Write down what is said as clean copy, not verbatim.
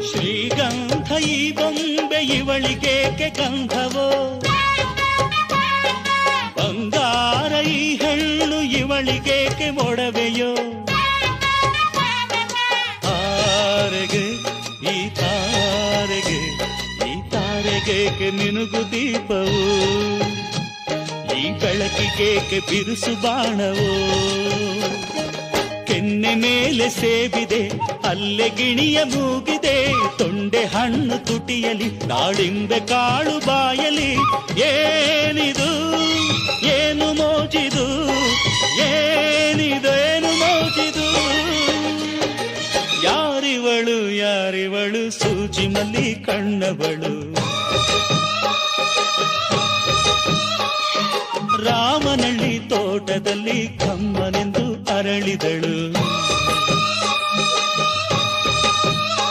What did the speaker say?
ಶ್ರೀಗಂಧ ಈ ಬೊಂಬೆ ಇವಳಿಗೇಕೆ ಗಂಧವೋ, ಬಂಗಾರ ಈ ಹೆಣ್ಣು ಇವಳಿಗೇಕೆ ಮೊಡವೆಯೋ. ತಾರೆಗೆ ಈ ತಾರೆಗೆ ಈ ತಾರೆಗೇಕೆ ಮಿನುಗು ದೀಪವು, ಈ ಬೆಳಕಿಗೇಕೆ ಬಿರುಸು ಬಾಣವೋ. ಕೆನ್ನೆ ಮೇಲೆ ಸೇಬಿದೆ ಅಲ್ಲೆ ಗಿಣಿಯ ಮೂಗಿದೆ, ತೊಂಡೆ ಹಣ್ಣು ತುಟಿಯಲಿ ದಾಳಿಂಬೆ ಕಾಳು ಬಾಯಲಿ. ಏನಿದು ಏನು ಮೋಜಿದು, ಏನಿದೇನು ಮೋಜಿದು. ಯಾರಿವಳು ಯಾರಿವಳು ಸೂಜಿ ಮಲ್ಲಿ ಕಣ್ಣವಳು. ರಾಮನಳ್ಳಿ ತೋಟದಲ್ಲಿ ಕಮ್ಮನೆಂದು ಅರಳಿದಳು.